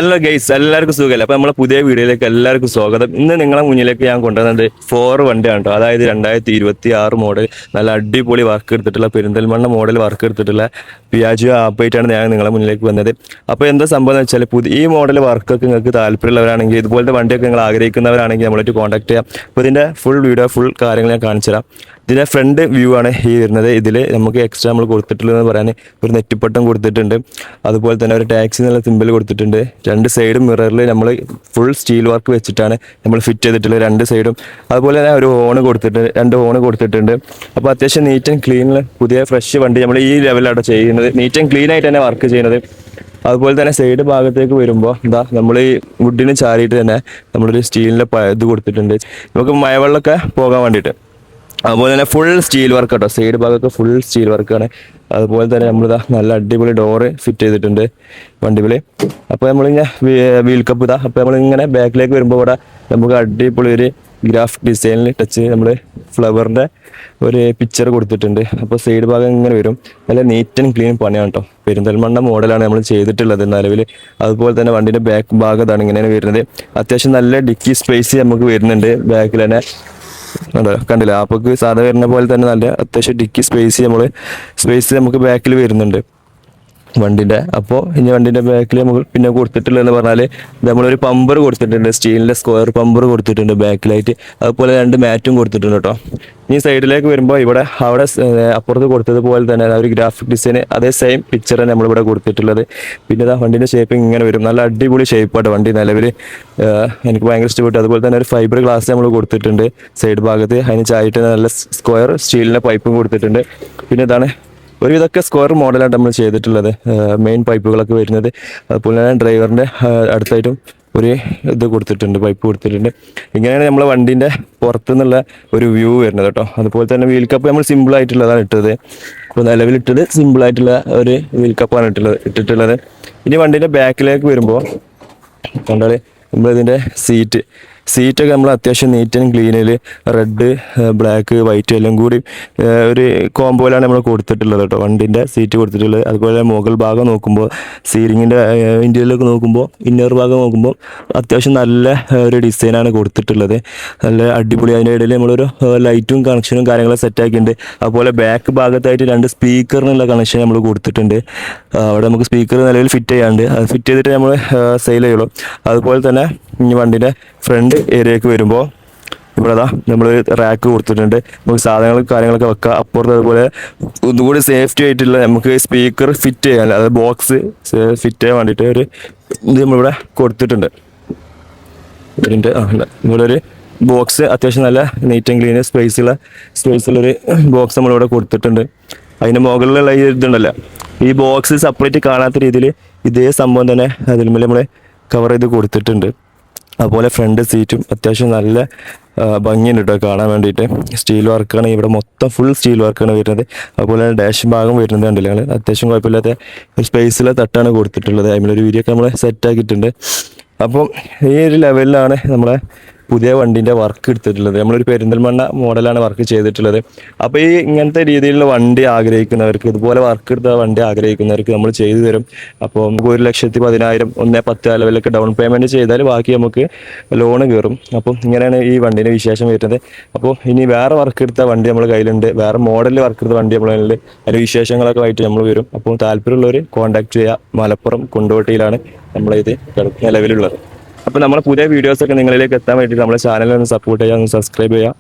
Hello guys, എല്ലാവർക്കും സുഖമല്ല. അപ്പൊ നമ്മളെ പുതിയ വീഡിയോയിലേക്ക് എല്ലാവർക്കും സ്വാഗതം. ഇന്ന് നിങ്ങളെ മുന്നിലേക്ക് ഞാൻ കൊണ്ടുവന്നത് 4 വണ്ടിയാണ് കേട്ടോ. അതായത് 2026 മോഡൽ നല്ല അടിപൊളി വർക്ക് എടുത്തിട്ടുള്ള പെരിന്തൽമണ്ണ മോഡൽ വർക്ക് എടുത്തിട്ടുള്ള പിയാജിയോ ആപ്പായിട്ടാണ് ഞാൻ നിങ്ങളെ മുന്നിലേക്ക് വന്നത്. അപ്പോൾ എന്താ സംഭവം എന്ന് വെച്ചാൽ ഈ മോഡൽ വർക്കൊക്കെ നിങ്ങൾക്ക് താല്പര്യമുള്ളവരാണെങ്കിൽ, ഇതുപോലത്തെ വണ്ടിയൊക്കെ നിങ്ങൾ ആഗ്രഹിക്കുന്നവരാണെങ്കിൽ നമ്മളായിട്ട് കോൺടാക്ട് ചെയ്യാം. അപ്പോൾ ഇതിൻ്റെ ഫുൾ വീഡിയോ ഫുൾ കാര്യങ്ങൾ ഞാൻ കാണിച്ചു തരാം. ഇതിൻ്റെ ഫ്രണ്ട് വ്യൂ ആണ് ഈ വരുന്നത്. ഇതിൽ നമുക്ക് എക്സ്ട്രാ നമ്മൾ കൊടുത്തിട്ടുള്ളതെന്ന് പറയാൻ ഒരു നെറ്റിപ്പട്ടം കൊടുത്തിട്ടുണ്ട്. അതുപോലെ തന്നെ ഒരു ടാക്സി എന്നുള്ള സിമ്പിൾ കൊടുത്തിട്ടുണ്ട്. രണ്ട് സൈഡും മിററിൽ നമ്മൾ ഫുൾ സ്റ്റീൽ വർക്ക് വെച്ചിട്ടാണ് നമ്മൾ ഫിറ്റ് ചെയ്തിട്ടുള്ളത് രണ്ട് സൈഡും. അതുപോലെ തന്നെ ഒരു ഹോണ് കൊടുത്തിട്ടുണ്ട്, 2 ഹോണ് കൊടുത്തിട്ടുണ്ട്. അപ്പോൾ അത്യാവശ്യം നീറ്റ് ആൻഡ് ക്ലീൻ പുതിയ ഫ്രഷ് വണ്ടി നമ്മൾ ഈ ലെവലാണ് ചെയ്യുന്നത്. നീറ്റ് ആൻഡ് ക്ലീൻ ആയിട്ട് തന്നെ വർക്ക് ചെയ്യുന്നത്. അതുപോലെ തന്നെ സൈഡ് ഭാഗത്തേക്ക് വരുമ്പോൾ നമ്മൾ ഈ വുഡിന് ചാരിയിട്ട് തന്നെ നമ്മളൊരു സ്റ്റീലിൻ്റെ ഇത് കൊടുത്തിട്ടുണ്ട്, നമുക്ക് മഴവെള്ളമൊക്കെ പോകാൻ വേണ്ടിയിട്ട്. അതുപോലെ തന്നെ ഫുൾ സ്റ്റീൽ വർക്ക് കേട്ടോ, സൈഡ് ഭാഗമൊക്കെ ഫുൾ സ്റ്റീൽ വർക്കാണ്. അതുപോലെ തന്നെ നമ്മളിതാ നല്ല അടിപൊളി ഡോറ് ഫിറ്റ് ചെയ്തിട്ടുണ്ട് വണ്ടിയിൽ. അപ്പോൾ നമ്മളിങ്ങനെ വീൽ കപ്പ് ഇതാ. അപ്പോൾ നമ്മളിങ്ങനെ ബാക്കിലേക്ക് വരുമ്പോൾ ഇവിടെ നമുക്ക് അടിപൊളി ഒരു ഗ്രാഫിക് ഡിസൈനിൽ ടച്ച് നമ്മൾ ഫ്ലവറിൻ്റെ ഒരു പിക്ചർ കൊടുത്തിട്ടുണ്ട്. അപ്പോൾ സൈഡ് ഭാഗം ഇങ്ങനെ വരും. നല്ല നീറ്റ് ആൻഡ് ക്ലീൻ പണിയാണ് കേട്ടോ. പെരിന്തൽമണ്ണ മോഡലാണ് നമ്മൾ ചെയ്തിട്ടുള്ളത് നിലവിൽ. അതുപോലെ തന്നെ വണ്ടിൻ്റെ ബാക്ക് ഭാഗം ഇതാണ് ഇങ്ങനെയാണ് വരുന്നത്. അത്യാവശ്യം നല്ല ഡിക്കി സ്പേസ് നമുക്ക് വരുന്നുണ്ട് ബാക്കിൽ തന്നെ. കണ്ടില്ല, ആപ്പൊക്ക് സാധാ വരുന്ന പോലെ തന്നെ നല്ല അത്യാവശ്യം ഡിക്കി സ്പേസ് നമുക്ക് ബാക്കിൽ വരുന്നുണ്ട് വണ്ടിൻ്റെ. അപ്പോൾ ഇനി വണ്ടിൻ്റെ ബാക്കിൽ നമുക്ക് പിന്നെ കൊടുത്തിട്ടുള്ളതെന്ന് പറഞ്ഞാൽ നമ്മളൊരു പമ്പർ കൊടുത്തിട്ടുണ്ട്, സ്റ്റീലിൻ്റെ സ്ക്വയർ പമ്പർ കൊടുത്തിട്ടുണ്ട് ബാക്കിലായിട്ട്. അതുപോലെ 2 മാറ്റും കൊടുത്തിട്ടുണ്ട് കേട്ടോ. ഈ സൈഡിലേക്ക് വരുമ്പോൾ അവിടെ അപ്പുറത്ത് കൊടുത്തതുപോലെ തന്നെ ഒരു ഗ്രാഫിക് ഡിസൈൻ അതേ സെയിം പിക്ചറാണ് നമ്മളിവിടെ കൊടുത്തിട്ടുള്ളത്. പിന്നെ ഇതാ വണ്ടിൻ്റെ ഷേപ്പിംഗ് ഇങ്ങനെ വരും. നല്ല അടിപൊളി ഷേപ്പാണ് വണ്ടി നിലവിൽ. എനിക്ക് ഭയങ്കര ഇഷ്ടപ്പെട്ടു. അതുപോലെ തന്നെ ഒരു ഫൈബർ ഗ്ലാസ് നമ്മൾ കൊടുത്തിട്ടുണ്ട് സൈഡ് ഭാഗത്ത്. അതിന് ചായിട്ട് നല്ല സ്ക്വയർ സ്റ്റീലിൻ്റെ പൈപ്പും കൊടുത്തിട്ടുണ്ട്. പിന്നെ ഇതാണ് ഒരുവിധമൊക്കെ സ്ക്വയർ മോഡലാണ് നമ്മൾ ചെയ്തിട്ടുള്ളത്, മെയിൻ പൈപ്പുകളൊക്കെ വരുന്നത്. അതുപോലെ തന്നെ ഡ്രൈവറിൻ്റെ അടുത്തായിട്ടും ഒരു ഇത് കൊടുത്തിട്ടുണ്ട്, പൈപ്പ് കൊടുത്തിട്ടുണ്ട്. ഇങ്ങനെയാണ് നമ്മളെ വണ്ടീൻ്റെ പുറത്തുനിന്നുള്ള ഒരു വ്യൂ വരുന്നത് കേട്ടോ. അതുപോലെ തന്നെ വീൽ കപ്പ് നമ്മൾ സിമ്പിളായിട്ടുള്ളതാണ് ഇട്ടത്. ഇപ്പോൾ നിലവിലിട്ടത് സിമ്പിളായിട്ടുള്ള ഒരു വീൽ കപ്പാണ് ഇട്ടിട്ടുള്ളത്. ഇനി വണ്ടീൻ്റെ ബാക്കിലേക്ക് വരുമ്പോൾ കണ്ടാൽ നമ്മളിതിൻ്റെ സീറ്റൊക്കെ നമ്മൾ അത്യാവശ്യം നീറ്റ് ആൻഡ് ക്ലീനിൽ റെഡ് ബ്ലാക്ക് വൈറ്റ് എല്ലാം കൂടി ഒരു കോംബോയിലാണ് നമ്മൾ കൊടുത്തിട്ടുള്ളത് കേട്ടോ വണ്ടീൻ്റെ സീറ്റ് കൊടുത്തിട്ടുള്ളത്. അതുപോലെ മുകൾ ഭാഗം നോക്കുമ്പോൾ സീലിങ്ങിൻ്റെ ഇൻറ്റീരിയലൊക്കെ നോക്കുമ്പോൾ ഇന്നർ ഭാഗം നോക്കുമ്പോൾ അത്യാവശ്യം നല്ല ഒരു ഡിസൈനാണ് കൊടുത്തിട്ടുള്ളത്, നല്ല അടിപൊളി. അതിൻ്റെ ഇടയിൽ നമ്മളൊരു ലൈറ്റും കണക്ഷനും കാര്യങ്ങളൊക്കെ സെറ്റാക്കിയിട്ടുണ്ട്. അതുപോലെ ബാക്ക് ഭാഗത്തായിട്ട് 2 സ്പീക്കറിനുള്ള കണക്ഷൻ നമ്മൾ കൊടുത്തിട്ടുണ്ട്. അവിടെ നമുക്ക് സ്പീക്കർ നിലവിൽ ഫിറ്റ് ചെയ്യാണ്ട്, അത് ഫിറ്റ് ചെയ്തിട്ട് നമ്മൾ സെയിൽ ചെയ്യുള്ളൂ. അതുപോലെ തന്നെ ഇനി വണ്ടീൻ്റെ ഫ്രണ്ട് ഏരിയക്ക് വരുമ്പോൾ ഇവിടെ നമ്മൾ റാക്ക് കൊടുത്തിട്ടുണ്ട്, നമുക്ക് സാധനങ്ങൾ കാര്യങ്ങളൊക്കെ വെക്കാം. അപ്പുറത്ത് അതുപോലെ ഒന്നുകൂടി സേഫ്റ്റി ആയിട്ടുള്ള നമുക്ക് സ്പീക്കർ ഫിറ്റ് ചെയ്യാൻ, അതായത് ബോക്സ് ഫിറ്റ് ചെയ്യാൻ വേണ്ടിയിട്ട് ഒരു ഇത് നമ്മളിവിടെ കൊടുത്തിട്ടുണ്ട്. ഇതിൻ്റെ ഇവിടെ ഒരു ബോക്സ് അത്യാവശ്യം നല്ല നീറ്റ് ആൻഡ് ക്ലീൻ സ്പേസുള്ളൊരു ബോക്സ് നമ്മളിവിടെ കൊടുത്തിട്ടുണ്ട്. അതിൻ്റെ മുകളിലുള്ള ഈ ഇതുണ്ടല്ലോ, ഈ ബോക്സ് സെപ്പറേറ്റ് കാണാത്ത രീതിയിൽ ഇതേ സംഭവം തന്നെ അതിൽ മേലെ നമ്മൾ കവർ ചെയ്ത് കൊടുത്തിട്ടുണ്ട്. അതുപോലെ ഫ്രണ്ട് സീറ്റും അത്യാവശ്യം നല്ല ഭംഗിയുണ്ട് കേട്ടോ കാണാൻ വേണ്ടിയിട്ട്. സ്റ്റീൽ വർക്കാണ് ഇവിടെ മൊത്തം, ഫുൾ സ്റ്റീൽ വർക്കാണ് വരുന്നത്. അതുപോലെ ഡാഷ് ഭാഗം വരുന്നത് കണ്ടില്ല നിങ്ങൾ, അത്യാവശ്യം കുഴപ്പമില്ലാത്ത ഒരു സ്പേസിലെ തട്ടാണ് കൊടുത്തിട്ടുള്ളത്. അതിലൊരു വീഡിയോ ഒക്കെ നമ്മൾ സെറ്റാക്കിയിട്ടുണ്ട്. അപ്പം ഈ ഒരു ലെവലിലാണ് നമ്മളെ പുതിയ വണ്ടീൻ്റെ വർക്ക് എടുത്തിട്ടുള്ളത്. നമ്മളൊരു പെരിന്തൽമണ്ണ മോഡലാണ് വർക്ക് ചെയ്തിട്ടുള്ളത്. അപ്പോൾ ഈ ഇങ്ങനത്തെ രീതിയിലുള്ള വണ്ടി ആഗ്രഹിക്കുന്നവർക്ക്, ഇതുപോലെ വർക്ക് എടുത്ത വണ്ടി ആഗ്രഹിക്കുന്നവർക്ക് നമ്മൾ ചെയ്തു തരും. അപ്പോൾ നമുക്ക് 1,10,000 1,10 ലെവലൊക്കെ ഡൗൺ പേയ്മെൻറ്റ് ചെയ്താൽ ബാക്കി നമുക്ക് ലോണ് കയറും. അപ്പം ഇങ്ങനെയാണ് ഈ വണ്ടീൻ്റെ വിശേഷം വരുന്നത്. അപ്പോൾ ഇനി വേറെ വർക്ക് എടുത്ത വണ്ടി നമ്മൾ കയ്യിലുണ്ട്, വേറെ മോഡലിൽ വർക്ക് എടുത്ത വണ്ടി നമ്മളെ കയ്യിലുണ്ട്. അതിൻ്റെ വിശേഷങ്ങളൊക്കെ ആയിട്ട് നമ്മൾ വരും. അപ്പോൾ താല്പര്യമുള്ളവർ കോൺടാക്ട് ചെയ്യുക. മലപ്പുറം കൊണ്ടോട്ടിയിലാണ് നമ്മളിത് നിലവിലുള്ളത്. അപ്പോൾ നമ്മുടെ പുതിയ വീഡിയോസൊക്കെ നിങ്ങളിലേക്ക് എത്താൻ വേണ്ടിയിട്ട് നമ്മുടെ ചാനൽ ഒന്ന് സപ്പോർട്ട് ചെയ്യുക, ഒന്ന് സബ്സ്ക്രൈബ് ചെയ്യുക.